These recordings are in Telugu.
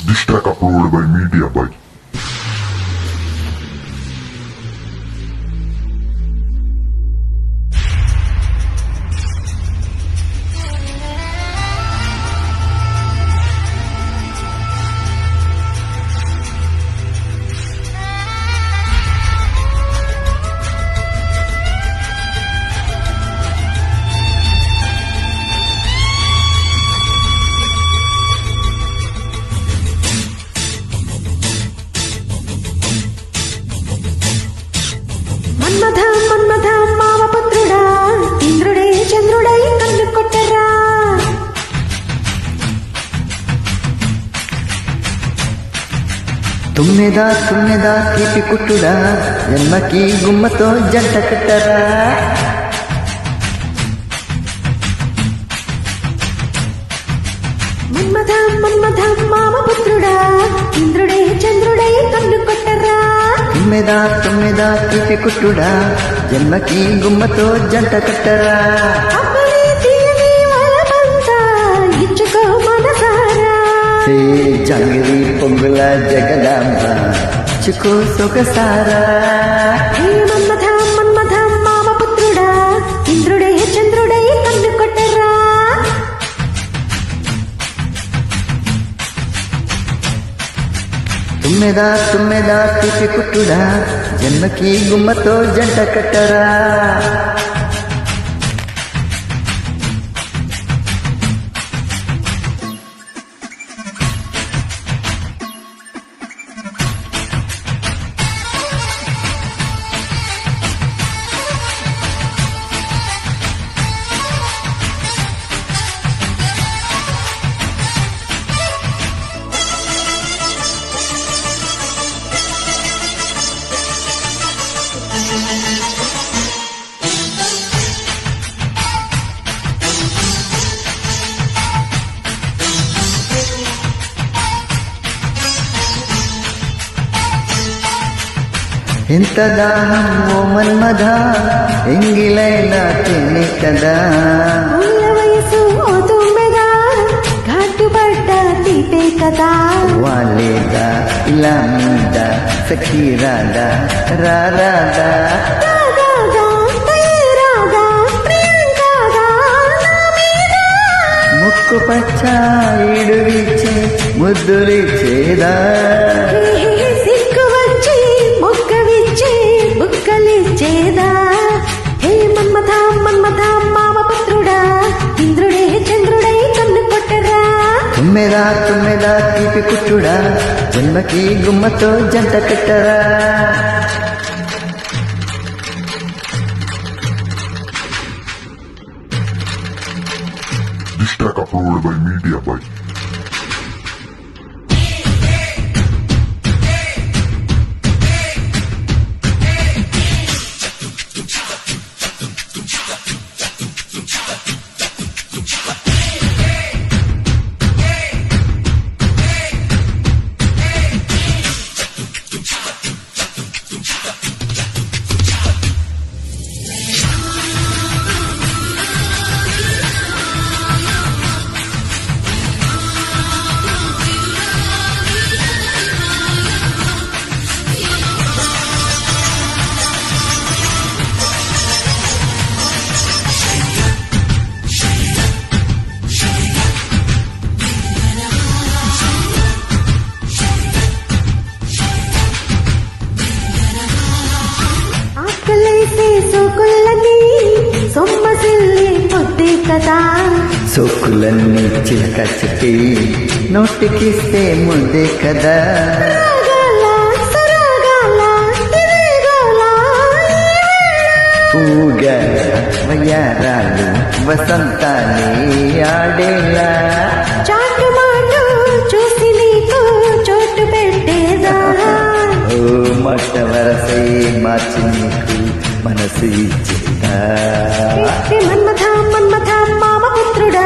This track uploaded by Media by Manmatha Manmatha మామపుత్రుడా ఇంద్రుడే చంద్రుడై కన్ను కొట్టరా తుమ్మెదా తుమ్మెదా తీపి కుట్టుడా జన్మకి గుమ్మతో జంట కట్టరా మన్మథ మన్మథ మామపుత్రుడా ఇంద్రుడే చంద్రుడై కన్ను కొట్టరా తుమ్మెదా తుమ్మెదా తీపి కుట్టుడా జన్మకి గుమ్మతో జంట కట్టరా అప్పని తీయని వరమంతా ఇచ్చుకో మనసారా హే జంగిరి పొంగుల జగదాంబ చుకో సొగసారా హే మన్మథ మన్మథ మామపుత్రుడా ఇంద్రుడే చంద్రుడై కన్ను కొట్టరా తుమ్మెదా తుమ్మెదా తీపి కుట్టుడా జన్మకి గుమ్మతో జంట కట్టరా ఎంత దాహం ఓ మన్మథ ఎంగిలైనా తిని కదా ఊళ్ళ వయసు ఓ తుమ్మెదా ఘాటుపడ్డ తీపే కదా వాలేదా ఇలా మీద సఖీరాదా రారాదా రాగా రాగా ప్రియంకాగా నా మీద ముక్కు పచ్చ ఇడువిచ్చే ముద్దులిచ్చేదా సిక్కు వచ్చి మొక్క విచ్చి బుక్కలిచ్చేదా హే మన్మథ మన్మథ మామపుత్రుడా ఇంద్రుడే చంద్రుడై కన్ను కొట్టరా తుమ్మెదా తుమ్మెదా తీపి కుట్టుడా జన్మకి గుమ్మతో జంట కట్టరా This track uploaded by Media by ఆకలేసే సోకులని సొమ్మసిల్లి పొద్దే కదా సోకులన్నీ చిలక చెప్పి నోటికిస్తే ముద్దే కదా రాగాల సరాగాల తిరిగాల పూగా వయ్యారాలు వసంతాన్ని ఆడేలా చాటు మాటు చూసి నీకు చోటు పెట్టేదా ఓ మాట వరసే మార్చి నీకు మనసు ఇచ్చేదా హే మన్మథ మన్మథ మామపుత్రుడా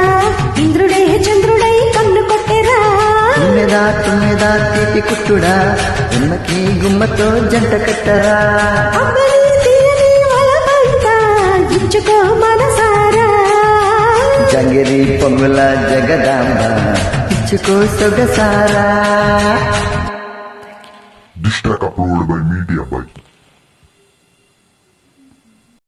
ఇంద్రుడే చంద్రుడై కన్ను కొట్టెరా తుమ్మెదా తుమ్మెదా తీపి కుట్టుడా జన్మకి గుమ్మతో జంట కట్టరా అమ్మని తీయని వలపంతా ఇచ్చుకో మనసారా జంగిరి పొంగుల Jagadamba పంచుకో సొగసారా This track uploaded by Media Bike.